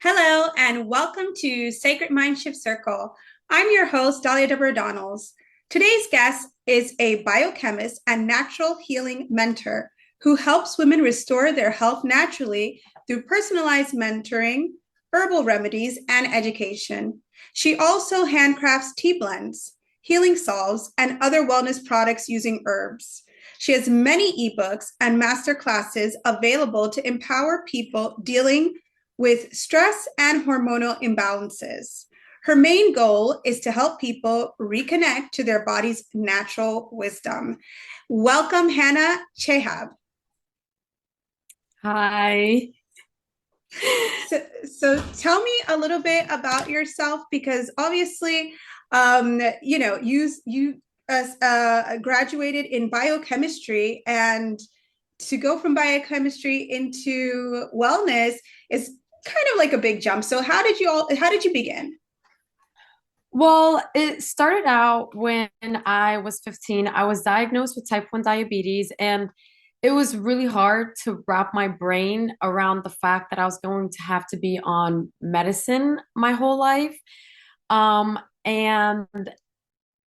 Hello, and welcome to Sacred Mindshift Circle. I'm your host, Dahlia Deborah Donalds. Today's guest is a biochemist and natural healing mentor who helps women restore their health naturally through personalized mentoring, herbal remedies, and education. She also handcrafts tea blends, healing salves, and other wellness products using herbs. She has many ebooks and master classes available to empower people dealing with stress and hormonal imbalances. Her main goal is to help people reconnect to their body's natural wisdom. Welcome, Hannah Chehab. Hi. So tell me a little bit about yourself, because obviously, you graduated in biochemistry, and to go from biochemistry into wellness is kind of like a big jump. So how did you begin? Well, it started out when I was 15. I was diagnosed with type 1 diabetes, and it was really hard to wrap my brain around the fact that I was going to have to be on medicine my whole life. And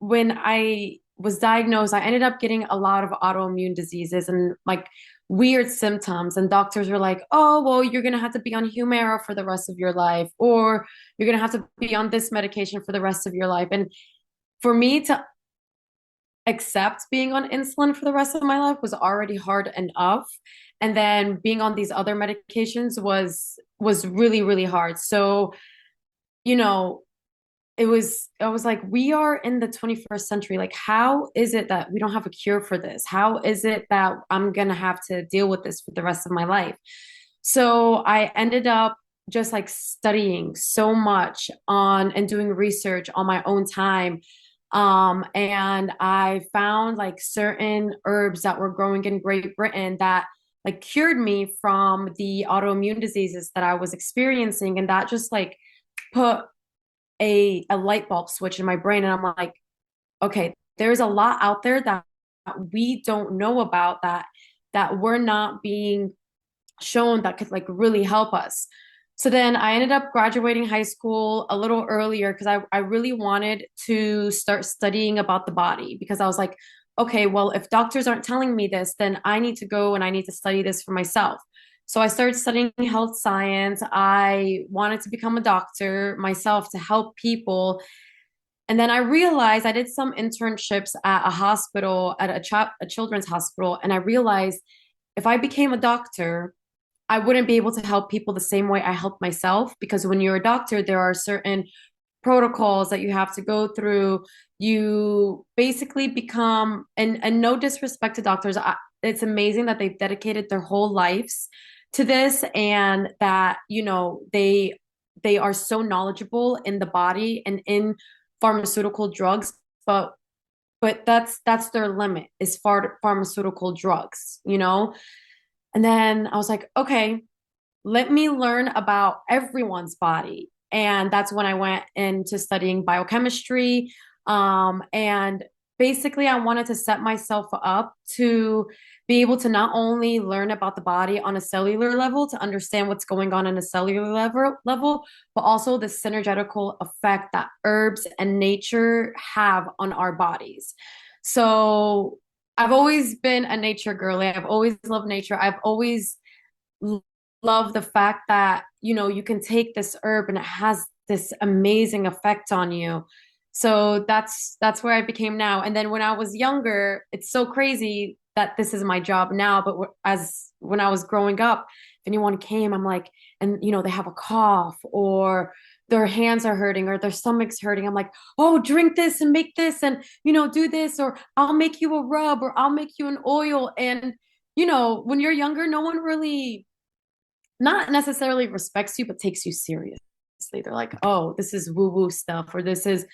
when I was diagnosed, I ended up getting a lot of autoimmune diseases and like weird symptoms. And doctors were like, oh, well, you're going to have to be on Humira for the rest of your life, or you're going to have to be on this medication for the rest of your life. And for me to accept being on insulin for the rest of my life was already hard enough. And then being on these other medications was really, really hard. So, you know, I was like, we are in the 21st century. Like, how is it that we don't have a cure for this? How is it that I'm gonna have to deal with this for the rest of my life? So I ended up just like studying so much on and doing research on my own time. And I found like certain herbs that were growing in Great Britain that like cured me from the autoimmune diseases that I was experiencing. And that just like put a light bulb switch in my brain, and I'm like, okay, there's a lot out there that we don't know about, that we're not being shown that could like really help us. So then I ended up graduating high school a little earlier because I really wanted to start studying about the body, because I was like, okay, well, if doctors aren't telling me this, then I need to go and I need to study this for myself. So I started studying health science. I wanted to become a doctor myself to help people. And then I realized I did some internships at a hospital, at a children's hospital, and I realized if I became a doctor, I wouldn't be able to help people the same way I help myself, because when you're a doctor, there are certain protocols that you have to go through. You basically become, and no disrespect to doctors, it's amazing that they've dedicated their whole lives to this, and that, they are so knowledgeable in the body and in pharmaceutical drugs, but that's their limit, is pharmaceutical drugs. And then I was like, okay, let me learn about everyone's body. And that's when I went into studying biochemistry. And basically, I wanted to set myself up to be able to not only learn about the body on a cellular level, to understand what's going on in a cellular level, but also the synergetical effect that herbs and nature have on our bodies. So I've always been a nature girly. I've always loved nature. I've always love the fact that, you can take this herb and it has this amazing effect on you. So that's where I became now. And then when I was younger, it's so crazy that this is my job now, but as when I was growing up, if anyone came, I'm like, and they have a cough, or their hands are hurting, or their stomach's hurting, I'm like, oh, drink this and make this, and do this, or I'll make you a rub, or I'll make you an oil. And when you're younger, no one really, not necessarily respects you, but takes you seriously. They're like, oh, this is woo woo stuff, or this is.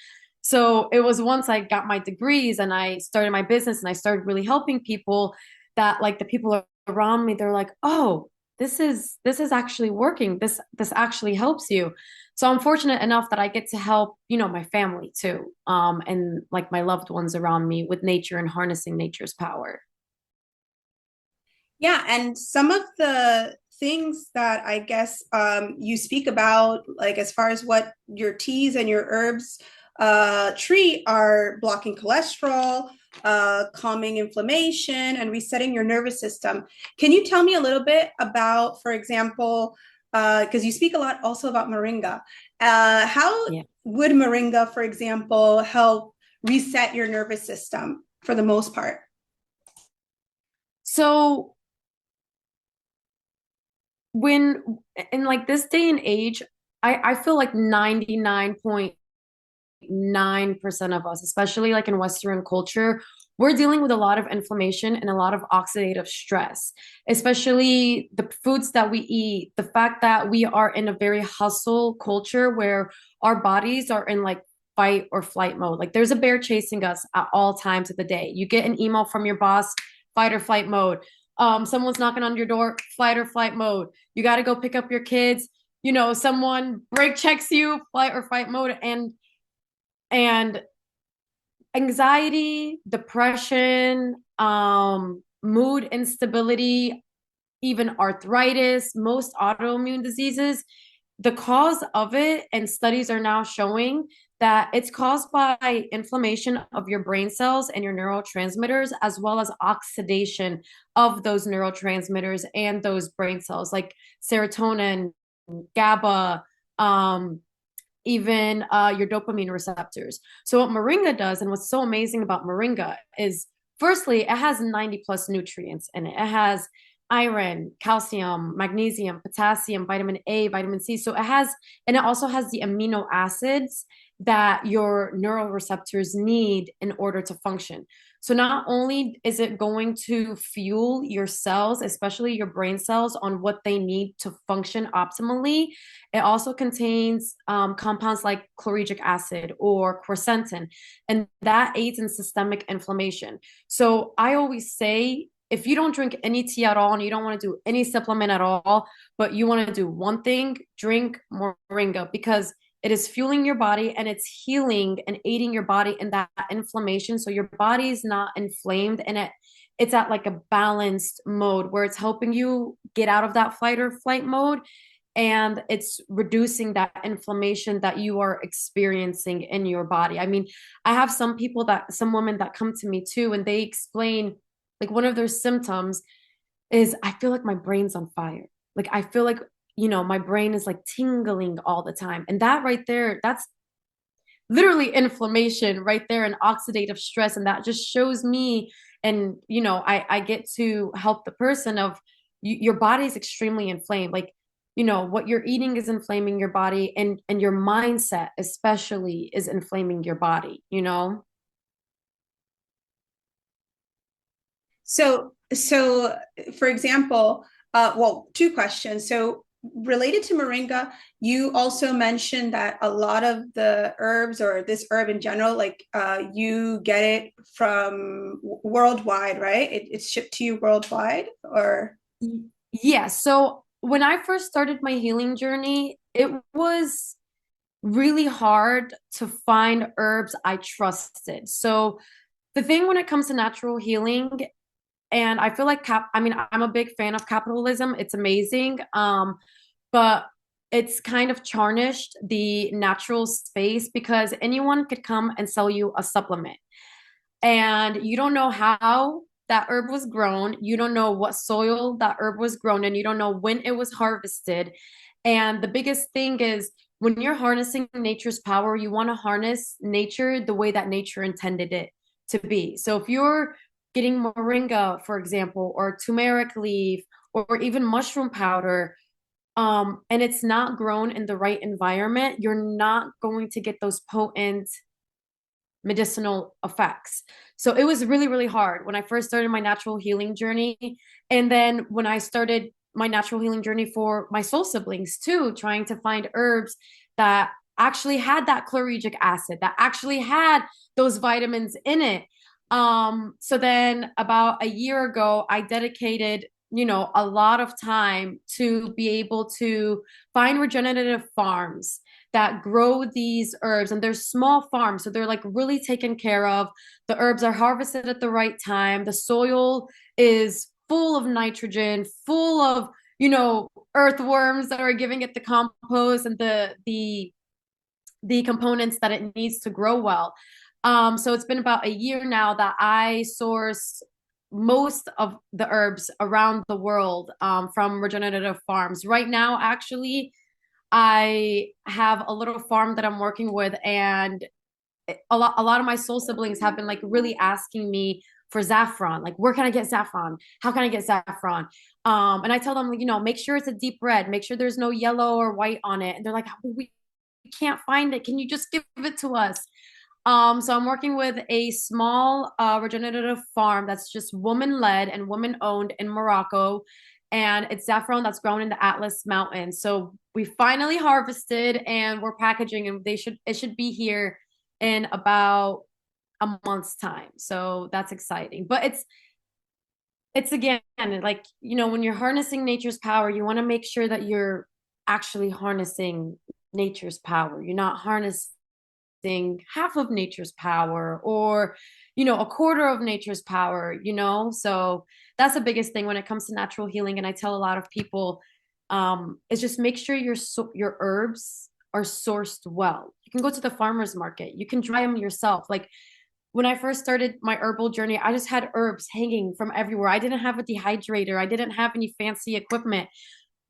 So it was once I got my degrees and I started my business and I started really helping people, that like the people around me, they're like, oh, this is actually working. This actually helps you. So I'm fortunate enough that I get to help, my family too, and like my loved ones around me with nature and harnessing nature's power. Yeah, and some of the things that I guess you speak about, like as far as what your teas and your herbs treat, are blocking cholesterol, calming inflammation, and resetting your nervous system. Can you tell me a little bit about, for example, because you speak a lot also about moringa, how Yeah. would moringa, for example, help reset your nervous system for the most part? So when in like this day and age, I feel like 99.9% of us, especially like in Western culture, we're dealing with a lot of inflammation and a lot of oxidative stress, especially the foods that we eat, the fact that we are in a very hustle culture where our bodies are in like fight or flight mode. Like there's a bear chasing us at all times of the day. You get an email from your boss, fight or flight mode. Someone's knocking on your door, flight or flight mode. You got to go pick up your kids. You know, someone brake checks you, flight or fight mode. And anxiety, depression, mood instability, even arthritis, most autoimmune diseases, the cause of it, and studies are now showing that it's caused by inflammation of your brain cells and your neurotransmitters, as well as oxidation of those neurotransmitters and those brain cells, like serotonin, GABA, even your dopamine receptors. So what moringa does, and what's so amazing about moringa is, firstly, it has 90 plus nutrients in it. It has iron, calcium, magnesium, potassium, vitamin A, vitamin C. So it has, and it also has the amino acids that your neural receptors need in order to function. So not only is it going to fuel your cells, especially your brain cells, on what they need to function optimally, it also contains compounds like chlorhydric acid or quercetin, and that aids in systemic inflammation. So I always say, if you don't drink any tea at all and you don't want to do any supplement at all, but you want to do one thing, drink moringa, because it is fueling your body and it's healing and aiding your body in that inflammation. So your body is not inflamed, and it's at like a balanced mode where it's helping you get out of that fight or flight mode, and it's reducing that inflammation that you are experiencing in your body. I mean, I have some women that come to me too, and they explain like one of their symptoms is, I feel like my brain's on fire. Like I feel like, my brain is like tingling all the time. And that right there, that's literally inflammation right there and oxidative stress. And that just shows me, and I get to help the person of, your body is extremely inflamed. Like, what you're eating is inflaming your body, and your mindset especially is inflaming your body. So, for example, well, two questions. So, related to moringa, you also mentioned that a lot of the herbs, or this herb in general, like you get it from worldwide, right? It's shipped to you worldwide, or? Yeah. So when I first started my healing journey, it was really hard to find herbs I trusted. So the thing when it comes to natural healing, and I feel like I'm a big fan of capitalism. It's amazing. But it's kind of tarnished the natural space, because anyone could come and sell you a supplement, and you don't know how that herb was grown. You don't know what soil that herb was grown in. You don't know when it was harvested. And the biggest thing is, when you're harnessing nature's power, you want to harness nature the way that nature intended it to be. So if you're getting moringa, for example, or turmeric leaf, or even mushroom powder, and it's not grown in the right environment, you're not going to get those potent medicinal effects. So it was really, really hard when I first started my natural healing journey. And then when I started my natural healing journey for my soul siblings too, trying to find herbs that actually had that chlorhydric acid, that actually had those vitamins in it. So then about a year ago, I dedicated, a lot of time to be able to find regenerative farms that grow these herbs, and they're small farms, so they're like really taken care of. The herbs are harvested at the right time. The soil is full of nitrogen, full of earthworms that are giving it the compost and the components that it needs to grow well. So it's been about a year now that I source most of the herbs around the world from regenerative farms. Right now, actually, I have a little farm that I'm working with, and a lot of my soul siblings have been like really asking me for saffron. Like, where can I get saffron? How can I get saffron? And I tell them, make sure it's a deep red, make sure there's no yellow or white on it. And they're like, we can't find it. Can you just give it to us? So I'm working with a small regenerative farm that's just woman led and woman owned in Morocco. And it's saffron that's grown in the Atlas Mountains. So we finally harvested and we're packaging, and it should be here in about a month's time. So that's exciting. But it's again like, when you're harnessing nature's power, you want to make sure that you're actually harnessing nature's power. You're not harnessing half of nature's power, or a quarter of nature's power. So that's the biggest thing when it comes to natural healing. And I tell a lot of people, is just make sure your herbs are sourced well. You can go to the farmer's market, you can dry them yourself. Like, when I first started my herbal journey, I just had herbs hanging from everywhere. I didn't have a dehydrator, I didn't have any fancy equipment,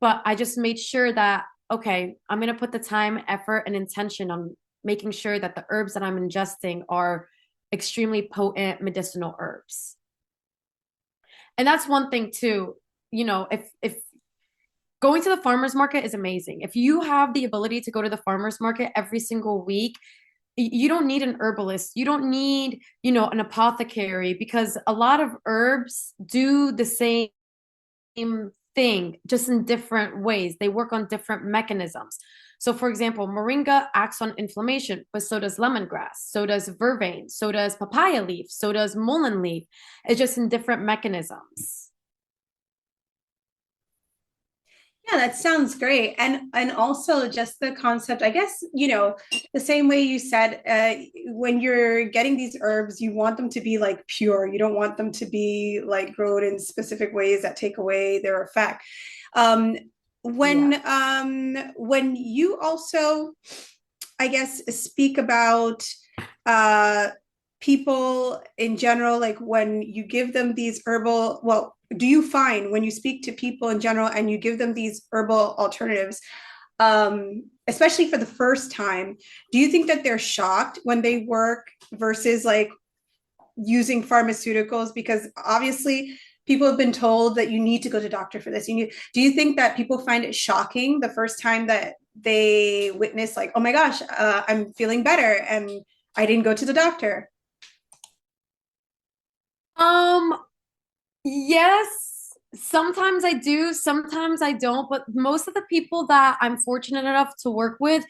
but I just made sure that, okay, I'm going to put the time, effort, and intention on making sure that the herbs that I'm ingesting are extremely potent medicinal herbs. And that's one thing too. If going to the farmers market is amazing. If you have the ability to go to the farmers market every single week, you don't need an herbalist. You don't need, an apothecary, because a lot of herbs do the same thing, just in different ways. They work on different mechanisms. So, for example, moringa acts on inflammation, but so does lemongrass, so does vervain, so does papaya leaf, so does mullein leaf. It's just in different mechanisms. Yeah, that sounds great. And also just the concept, I guess, the same way you said, when you're getting these herbs, you want them to be like pure. You don't want them to be like grown in specific ways that take away their effect. Um, Yeah. when you also, I guess, speak about uh people in general, like when you give them these herbal, well, do you find when you speak to people in general and you give them these herbal alternatives, especially for the first time, do you think that they're shocked when they work versus like using pharmaceuticals? Because obviously people have been told that you need to go to doctor for this. Do you think that people find it shocking the first time that they witness, like, oh my gosh, I'm feeling better and I didn't go to the doctor? Um, yes, sometimes I do, sometimes I don't, but most of the people that I'm fortunate enough to work with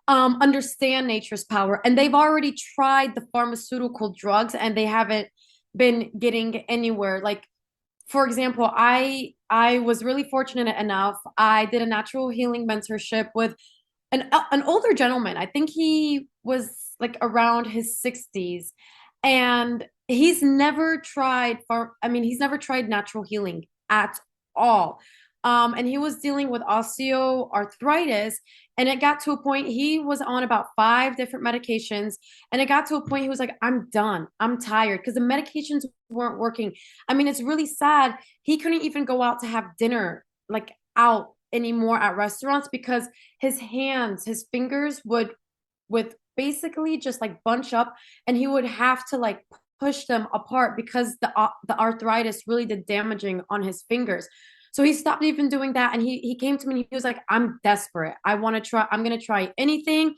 understand nature's power, and they've already tried the pharmaceutical drugs and they haven't been getting anywhere. Like, for example, I was really fortunate enough. I did a natural healing mentorship with an older gentleman. I think he was like around his 60s, and he's never tried natural healing at all. And he was dealing with osteoarthritis, and it got to a point he was on about 5 different medications, and it got to a point he was like, I'm done. I'm tired, because the medications weren't working. I mean, it's really sad. He couldn't even go out to have dinner, like out anymore at restaurants, because his fingers would basically just like bunch up, and he would have to like push them apart because the arthritis really did damaging on his fingers. So he stopped even doing that, and he came to me and he was like, I'm desperate. I'm gonna try anything.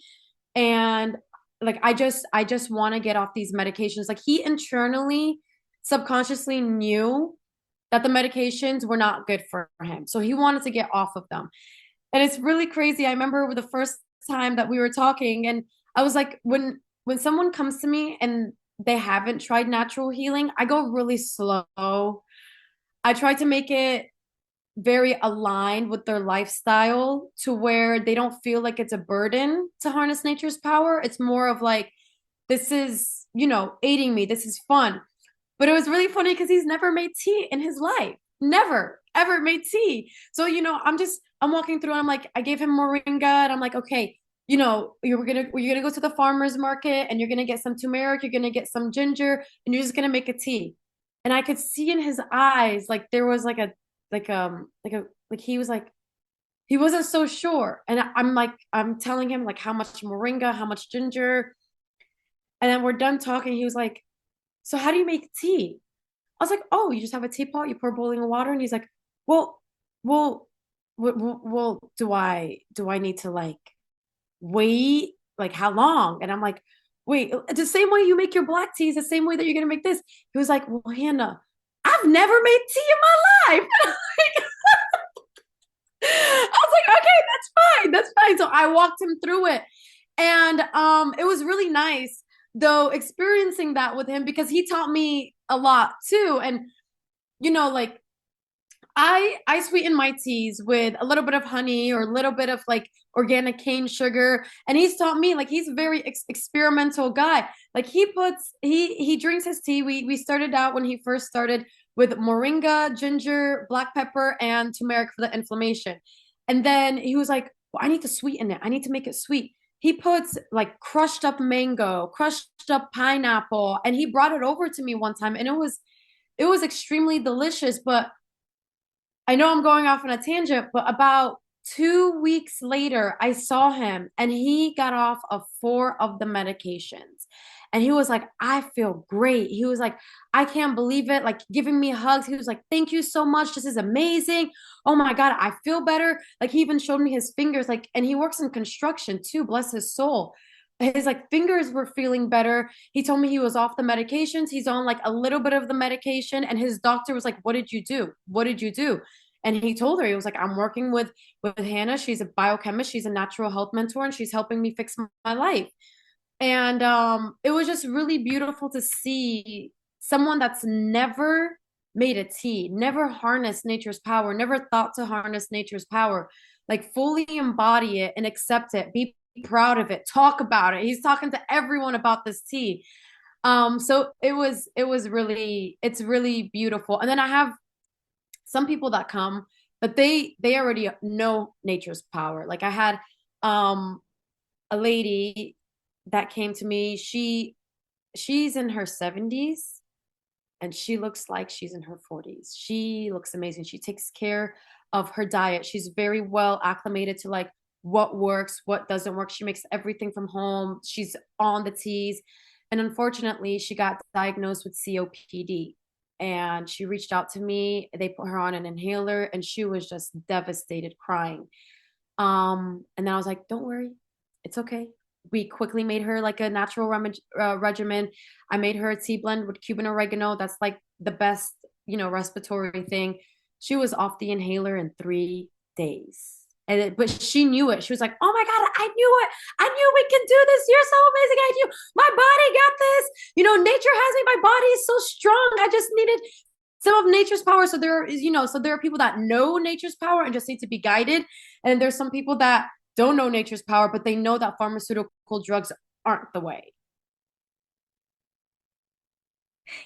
And like, I just want to get off these medications. Like, he internally, subconsciously knew that the medications were not good for him. So he wanted to get off of them. And it's really crazy. I remember the first time that we were talking, and I was like, when someone comes to me and they haven't tried natural healing, I go really slow. I try to make it very aligned with their lifestyle, to where they don't feel like it's a burden to harness nature's power. It's more of like, this is, aiding me. This is fun. But it was really funny because he's never made tea in his life. Never. ever made tea. So, I'm walking through and I'm like, I gave him moringa and I'm like, okay, you're gonna go to the farmer's market and you're gonna get some turmeric, you're gonna get some ginger, and you're just gonna make a tea. And I could see in his eyes like there was like he was like he wasn't so sure. And I'm like, I'm telling him like how much moringa, how much ginger. And then we're done talking. He was like, so how do you make tea? I was like, oh, you just have a teapot, you pour boiling water. And he's like, well, well, do I need to like wait? Like how long? And I'm like, wait, the same way you make your black tea is the same way that you're gonna make this. He was like, well, Hannah, I've never made tea in my life. I was like, okay, that's fine. That's fine. So I walked him through it. And it was really nice though experiencing that with him because he taught me a lot too. And like I sweeten my teas with a little bit of honey or a little bit of like organic cane sugar. And he's taught me like he's a very experimental guy. Like he drinks his tea. We started out when he first started with moringa, ginger, black pepper, and turmeric for the inflammation. And then he was like, well, I need to sweeten it. I need to make it sweet. He puts like crushed up mango, crushed up pineapple, and he brought it over to me one time, and it was extremely delicious. But I know I'm going off on a tangent, but about 2 weeks later, I saw him and he got off of 4 of the medications. And he was like, I feel great. He was like, I can't believe it. Like giving me hugs. He was like, thank you so much. This is amazing. Oh my God, I feel better. Like he even showed me his fingers. Like, and he works in construction too. Bless his soul. His like fingers were feeling better. He told me he was off the medications. He's on like a little bit of the medication. And his doctor was like, what did you do? What did you do? And he told her, he was like, I'm working with Hannah. She's a biochemist. She's a natural health mentor, and she's helping me fix my life. And it was just really beautiful to see someone that's never made a tea, never harnessed nature's power, never thought to harness nature's power, like fully embody it and accept it, be proud of it, talk about it. He's talking to everyone about this tea. So it's really beautiful. And then I have some people that come, but they already know nature's power. Like I had um a lady that came to me. She's in her 70s and she looks like she's in her 40s. She looks amazing. She takes care of her diet. She's very well acclimated to like what works, what doesn't work. She makes everything from home. She's on the teas. And unfortunately, she got diagnosed with COPD. And she reached out to me. They put her on an inhaler and she was just devastated, crying. And then I was like, don't worry, it's okay. We quickly made her like a natural regimen. I made her a tea blend with Cuban oregano. That's like the best, respiratory thing. She was off the inhaler in 3 days. But she knew it. She was like, "Oh my God, I knew it! I knew we can do this. You're so amazing. I knew my body got this. Nature has me. My body is so strong. I just needed some of nature's power." So there are people that know nature's power and just need to be guided, and there's some people that don't know nature's power, but they know that pharmaceutical drugs aren't the way.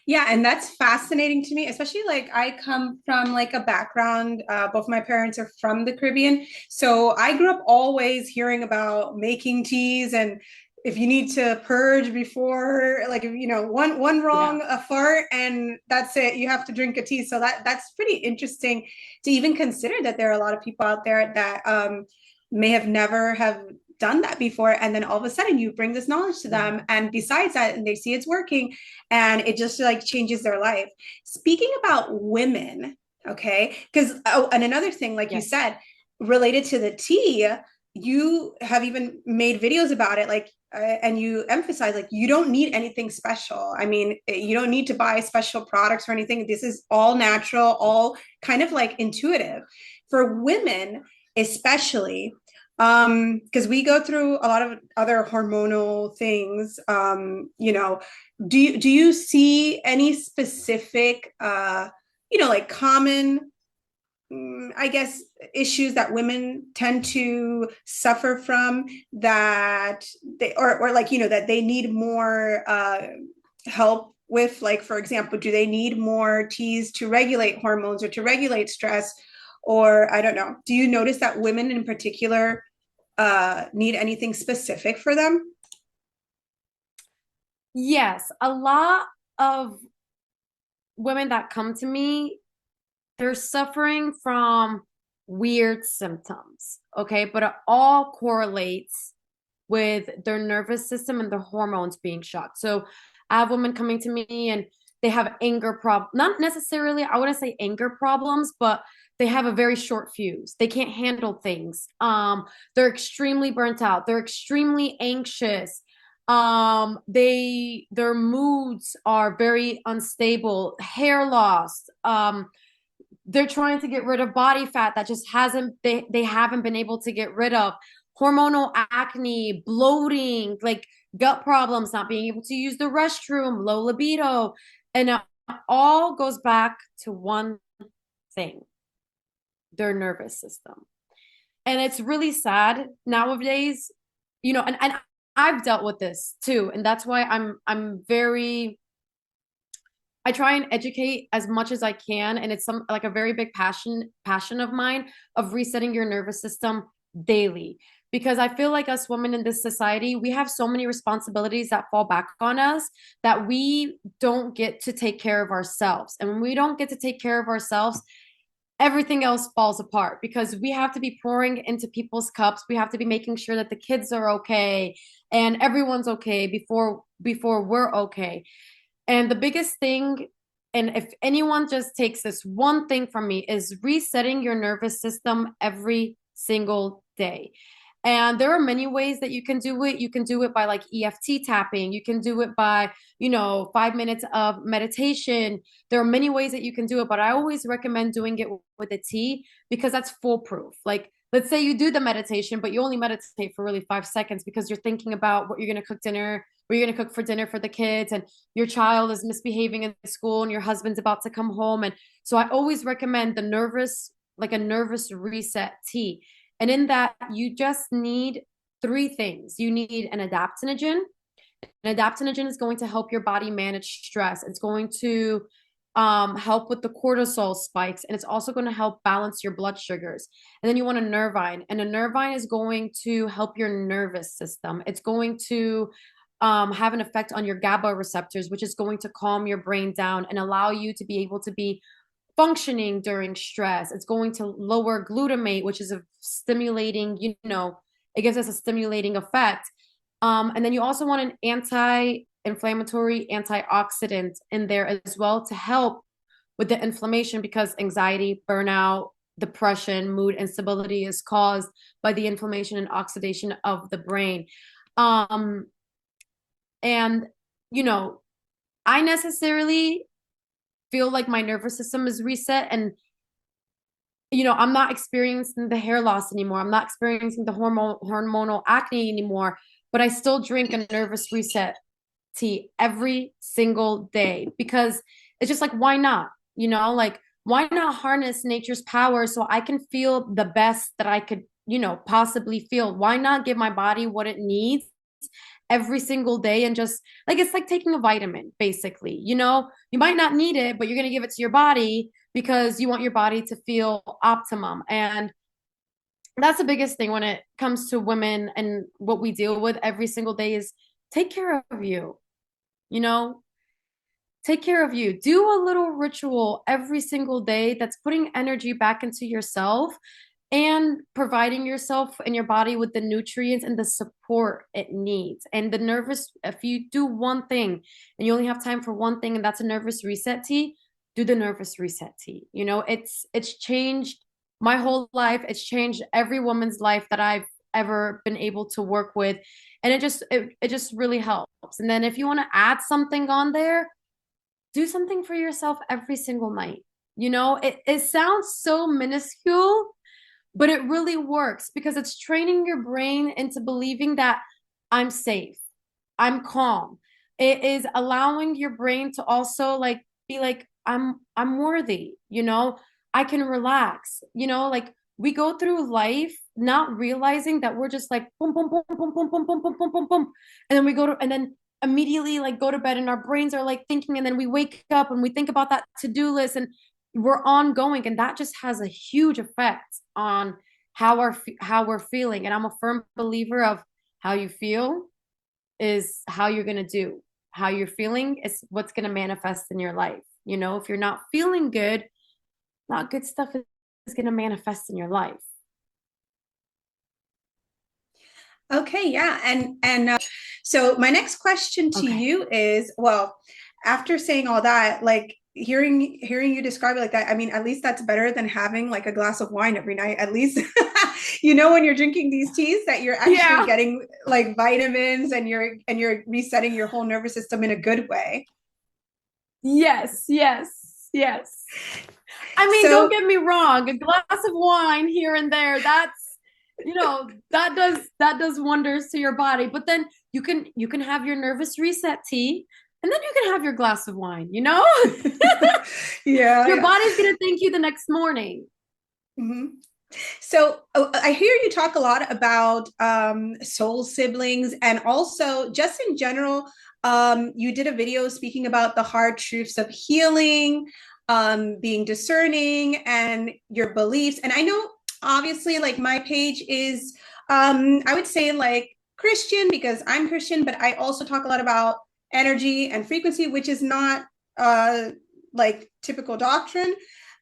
Yeah, and that's fascinating to me, especially like I come from like a background, both my parents are from the Caribbean. So I grew up always hearing about making teas and if you need to purge before like if one Yeah. wrong a fart and that's it, you have to drink a tea. So that's pretty interesting to even consider that there are a lot of people out there that may have never have done that before, and then all of a sudden you bring this knowledge to Yeah. them and besides that and they see it's working and it just like changes their life. Speaking about women, okay, because and another thing like you Yes. said related to the tea, you have even made videos about it, like and you emphasize like you don't need anything special. I mean, you don't need to buy special products or anything. This is all natural, all kind of like intuitive for women especially, because we go through a lot of other hormonal things. Do you see any specific like common, I guess, issues that women tend to suffer from that they or like that they need more help with, like, for example, do they need more teas to regulate hormones or to regulate stress? Or I don't know. Do you notice that women in particular need anything specific for them? Yes, a lot of women that come to me, they're suffering from weird symptoms, okay? But it all correlates with their nervous system and their hormones being shocked. So I have women coming to me and they have anger problems, not necessarily, I wouldn't say anger problems, but they have a very short fuse. They can't handle things. They're extremely burnt out. They're extremely anxious. Their moods are very unstable, hair loss. They're trying to get rid of body fat that just hasn't they haven't been able to get rid of, hormonal acne, bloating, like gut problems, not being able to use the restroom, low libido, and it all goes back to one thing: their nervous system. And it's really sad nowadays, and I've dealt with this too, and that's why I'm very I try and educate as much as I can, and it's some like a very big passion of mine of resetting your nervous system daily. Because I feel like us women in this society, we have so many responsibilities that fall back on us that we don't get to take care of ourselves. And when we don't get to take care of ourselves, everything else falls apart because we have to be pouring into people's cups. We have to be making sure that the kids are okay and everyone's okay before we're okay. And the biggest thing, and if anyone just takes this one thing from me, is resetting your nervous system every single day. And there are many ways that you can do it. You can do it by like EFT tapping. You can do it by, 5 minutes of meditation. There are many ways that you can do it, but I always recommend doing it with a tea because that's foolproof. Like, let's say you do the meditation, but you only meditate for really 5 seconds because you're thinking about what you're going to cook dinner, what you're going to cook for dinner for the kids, and your child is misbehaving in school and your husband's about to come home. And so I always recommend like a nervous reset tea. And in that, you just need three things. You need an adaptogen. An adaptogen is going to help your body manage stress. It's going to help with the cortisol spikes, and it's also going to help balance your blood sugars. And then you want a nervine, and a nervine is going to help your nervous system. It's going to have an effect on your GABA receptors, which is going to calm your brain down and allow you to be able to be functioning during stress. It's going to lower glutamate, which is a stimulating, it gives us a stimulating effect. And then you also want an anti-inflammatory antioxidant in there as well to help with the inflammation because anxiety, burnout, depression, mood instability is caused by the inflammation and oxidation of the brain. And, you know, I necessarily feel like my nervous system is reset and I'm not experiencing the hair loss anymore. I'm not experiencing the hormonal acne anymore, but I still drink a nervous reset tea every single day because it's just like, why not? Like, why not harness nature's power so I can feel the best that I could, possibly feel? Why not give my body what it needs every single day and just like it's like taking a vitamin basically. You might not need it, but you're going to give it to your body because you want your body to feel optimum. And that's the biggest thing when it comes to women and what we deal with every single day is take care of you. you know Take care of you. Do a little ritual every single day that's putting energy back into yourself and providing yourself and your body with the nutrients and the support it needs. And if you do one thing and you only have time for one thing, and that's a nervous reset tea, do the nervous reset tea. It's changed my whole life. It's changed every woman's life that I've ever been able to work with. And it just really helps. And then if you want to add something on there, do something for yourself every single night. It sounds so minuscule, but it really works because it's training your brain into believing that I'm safe, I'm calm. It is allowing your brain to also like be like, I'm worthy, I can relax, like we go through life not realizing that we're just like boom, boom, boom, boom, boom, boom, boom, boom, boom, boom, boom. And then we go to, and then immediately like go to bed and our brains are like thinking, and then we wake up and we think about that to-do list, and we're ongoing, and that just has a huge effect on how we're feeling. And I'm a firm believer of how you feel is how you're going to do. How you're feeling is what's going to manifest in your life. You know, if you're not feeling good, not good stuff is going to manifest in your life. Okay, yeah. And so my next question to Okay. you is, well, after saying all that, like hearing you describe it like that, I mean, at least that's better than having like a glass of wine every night. At least when you're drinking these teas that you're actually Yeah. getting like vitamins and you're resetting your whole nervous system in a good way. Yes, yes, yes. I mean, don't So get me wrong, a glass of wine here and there, that's, that does wonders to your body. But then you can have your nervous reset tea, and then you can have your glass of wine, you know? yeah, Your yeah. body's gonna thank you the next morning. Mhm. So I hear you talk a lot about soul siblings and also just in general. You did a video speaking about the hard truths of healing, being discerning, and your beliefs. And I know, obviously, like my page is, I would say, like Christian because I'm Christian, but I also talk a lot about energy and frequency, which is not like typical doctrine.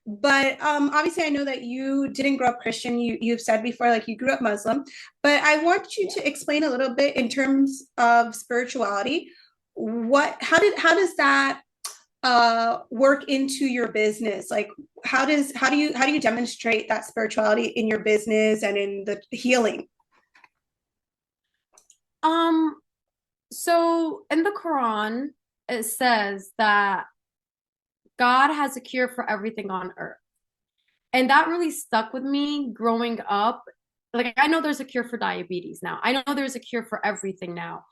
But obviously, I know that you didn't grow up Christian. You've said before, like you grew up Muslim. But I want you Yeah. to explain a little bit in terms of spirituality. How does that work into your business? Like, how do you demonstrate that spirituality in your business and in the healing? Um, so in the Quran, it says that God has a cure for everything on earth. And that really stuck with me growing up. Like I know there's a cure for diabetes now. I know there's a cure for everything now.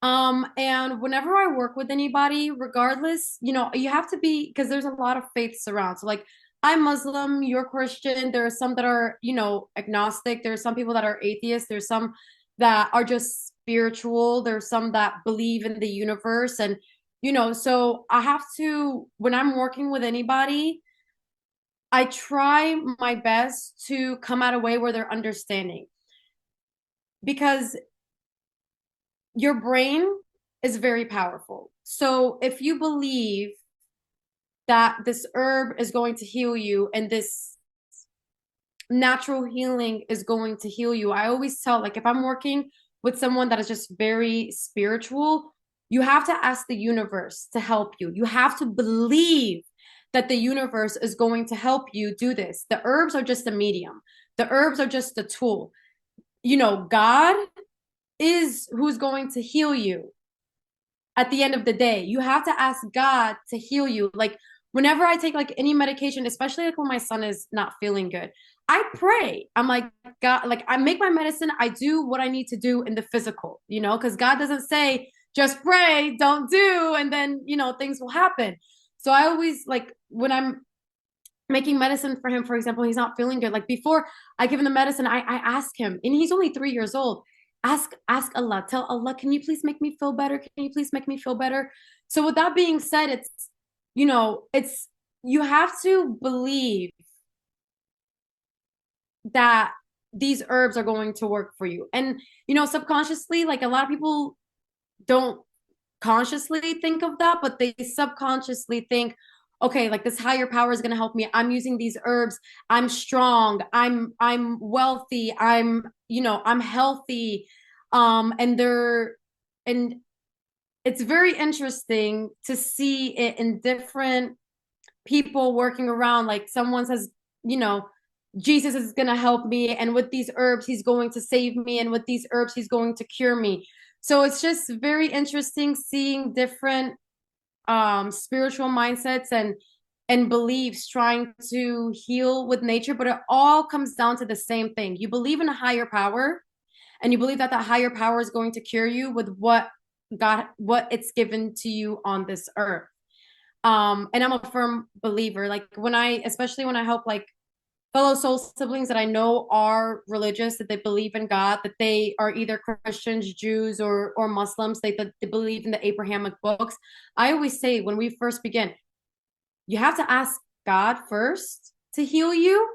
And whenever I work with anybody, regardless, you have to be, because there's a lot of faiths around. So like I'm Muslim, you're Christian, there are some that are, agnostic, there's some people that are atheists, there's some that are just spiritual, there's some that believe in the universe. And so I have to, when I'm working with anybody, I try my best to come out a way where they're understanding, because your brain is very powerful. So if you believe that this herb is going to heal you and this natural healing is going to heal you, I always tell, like, if I'm working with someone that is just very spiritual, you have to ask the universe to help you. You have to believe that the universe is going to help you do this. The herbs are just a medium, the herbs are just a tool. God is who's going to heal you at the end of the day. You have to ask God to heal you. Like whenever I take like any medication, especially like when my son is not feeling good, I pray. I'm like, God, like I make my medicine, I do what I need to do in the physical, because God doesn't say just pray, don't do, and then, things will happen. So I always like when I'm making medicine for him, for example, he's not feeling good. Like before I give him the medicine, I ask him, and he's only 3 years old. Ask Allah, tell Allah, can you please make me feel better? Can you please make me feel better? So with that being said, it's you have to believe that these herbs are going to work for you. And subconsciously, like a lot of people don't consciously think of that, but they subconsciously think, okay, like this higher power is going to help me. I'm using these herbs. I'm strong. I'm wealthy. I'm healthy. And it's very interesting to see it in different people working around. Like someone says, you know, Jesus is going to help me, and with these herbs, he's going to save me, and with these herbs, he's going to cure me. So it's just very interesting seeing different spiritual mindsets and beliefs trying to heal with nature, but it all comes down to the same thing. You believe in a higher power, and you believe that that higher power is going to cure you with what it's given to you on this earth. And I'm a firm believer. Like especially when I help like fellow soul siblings that I know are religious, that they believe in God, that they are either Christians, Jews, or Muslims, that they believe in the Abrahamic books. I always say when we first begin, you have to ask God first to heal you,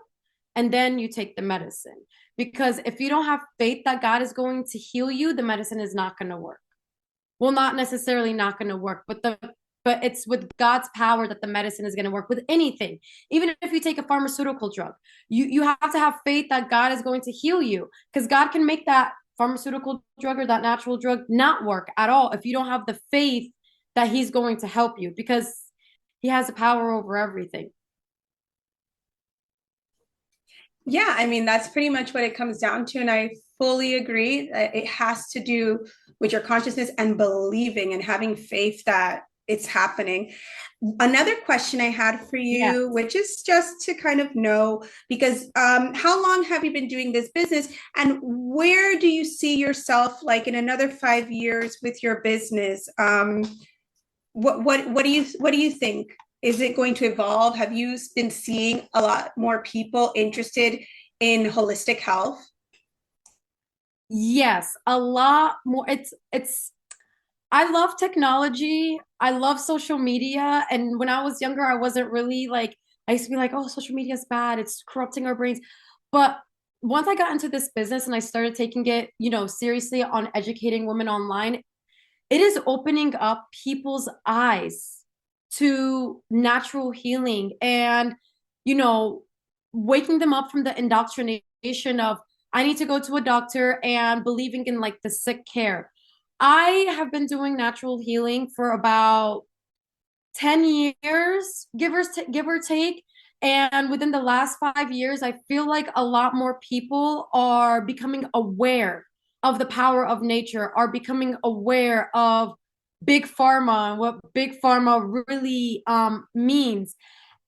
and then you take the medicine. Because if you don't have faith that God is going to heal you, the medicine is not going to work. Well, not necessarily not going to work, but it's with God's power that the medicine is going to work with anything. Even if you take a pharmaceutical drug, you have to have faith that God is going to heal you, because God can make that pharmaceutical drug or that natural drug not work at all if you don't have the faith that he's going to help you, because he has the power over everything. Yeah, I mean, that's pretty much what it comes down to. And I fully agree that it has to do with your consciousness and believing and having faith that it's happening. Another question I had for Yeah. you, which is just to kind of know, because how long have you been doing this business, and where do you see yourself like in another 5 years with your business? What do you think? Is it going to evolve? Have you been seeing a lot more people interested in holistic health? Yes, a lot more. It's I love technology. I love social media. And when I was younger, I wasn't really like, I used to be like, oh, social media is bad. It's corrupting our brains. But once I got into this business and I started taking it, seriously on educating women online, it is opening up people's eyes to natural healing and, you know, waking them up from the indoctrination of, I need to go to a doctor and believing in like the sick care. I have been doing natural healing for about 10 years, give or take. And within the last 5 years, I feel like a lot more people are becoming aware of the power of nature, are becoming aware of big pharma and what big pharma really means.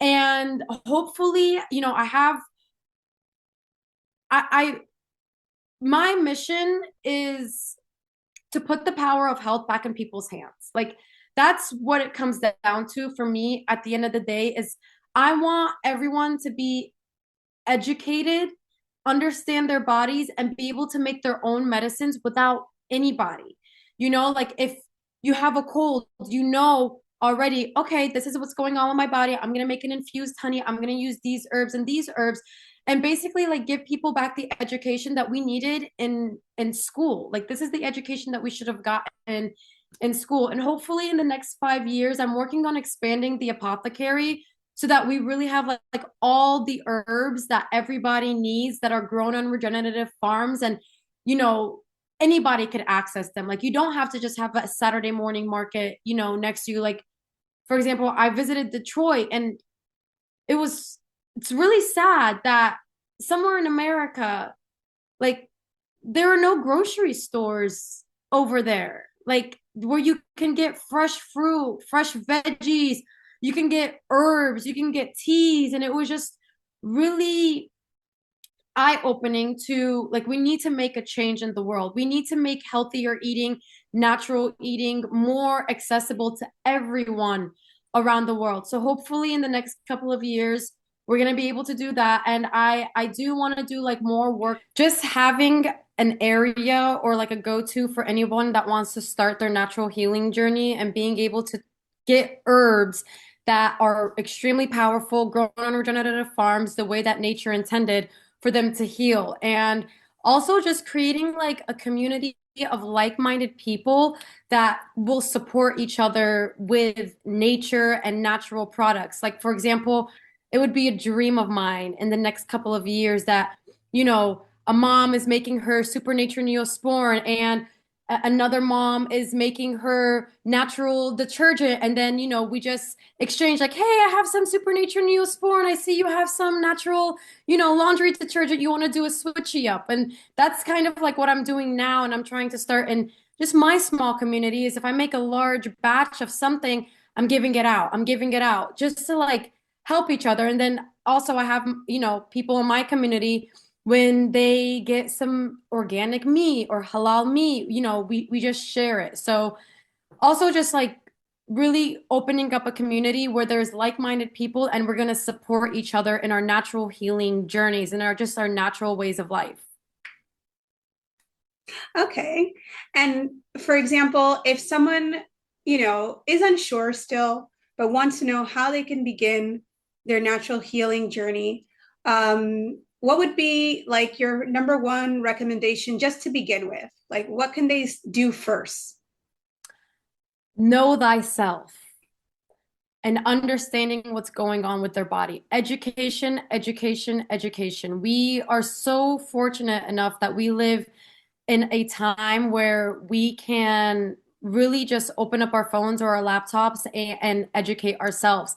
And hopefully, I my mission is to put the power of health back in people's hands. Like that's what it comes down to for me at the end of the day is I want everyone to be educated, understand their bodies and be able to make their own medicines without anybody. Like if you have a cold, already, okay, this is what's going on with my body. I'm going to make an infused honey. I'm going to use these herbs and basically like give people back the education that we needed in school. Like this is the education that we should have gotten in school. And hopefully in the next 5 years, I'm working on expanding the apothecary so that we really have like all the herbs that everybody needs that are grown on regenerative farms and you know anybody could access them. Like you don't have to just have a Saturday morning market next to you. Like for example, I visited Detroit and it's really sad that somewhere in America, like there are no grocery stores over there, like where you can get fresh fruit, fresh veggies, you can get herbs, you can get teas. And it was just really eye-opening to like we need to make a change in the world. We need to make healthier eating, natural eating more accessible to everyone around the world. So hopefully in the next couple of years we're going to be able to do that. And I do want to do like more work, just having an area or like a go-to for anyone that wants to start their natural healing journey and being able to get herbs that are extremely powerful, grown on regenerative farms, the way that nature intended for them to heal. And also just creating like a community of like-minded people that will support each other with nature and natural products. Like, for example, it would be a dream of mine in the next couple of years that, a mom is making her super nature neosporin and another mom is making her natural detergent and then we just exchange like, hey, I have some supernature neosporin, I see you have some natural laundry detergent, you want to do a switchy up. And that's kind of like what I'm doing now, and I'm trying to start in just my small community is if I make a large batch of something, I'm giving it out just to like help each other. And then also I have people in my community when they get some organic meat or halal meat, we just share it. So also just like really opening up a community where there's like-minded people and we're going to support each other in our natural healing journeys and our natural ways of life. Okay. And for example, if someone, is unsure still, but wants to know how they can begin their natural healing journey, what would be like your number one recommendation just to begin with? Like, what can they do first? Know thyself and understanding what's going on with their body. Education, education, education. We are so fortunate enough that we live in a time where we can really just open up our phones or our laptops and educate ourselves.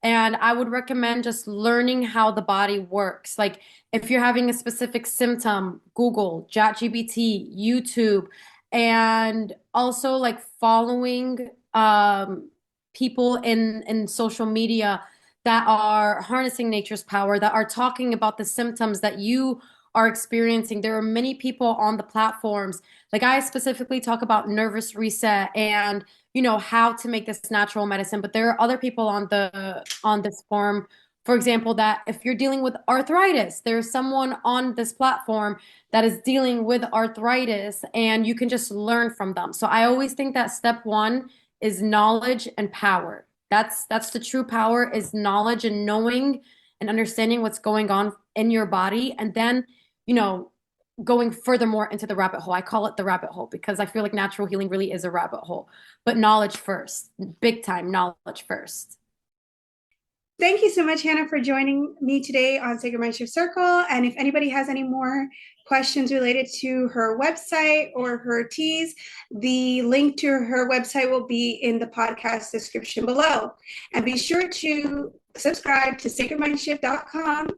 And I would recommend just learning how the body works. Like if you're having a specific symptom, Google, ChatGPT, YouTube, and also like following people in social media that are harnessing nature's power, that are talking about the symptoms that you are experiencing. There are many people on the platforms. Like I specifically talk about nervous reset and how to make this natural medicine, but there are other people on this forum, for example, that if you're dealing with arthritis, there's someone on this platform that is dealing with arthritis and you can just learn from them. So I always think that step one is knowledge and power. That's the true power is knowledge and knowing and understanding what's going on in your body. And then you know, going furthermore into the rabbit hole. I call it the rabbit hole because I feel like natural healing really is a rabbit hole. But knowledge first, big time knowledge first. Thank you so much, Hannah, for joining me today on Sacred Mindshift Circle. And if anybody has any more questions related to her website or her teas, the link to her website will be in the podcast description below. And be sure to subscribe to sacredmindshift.com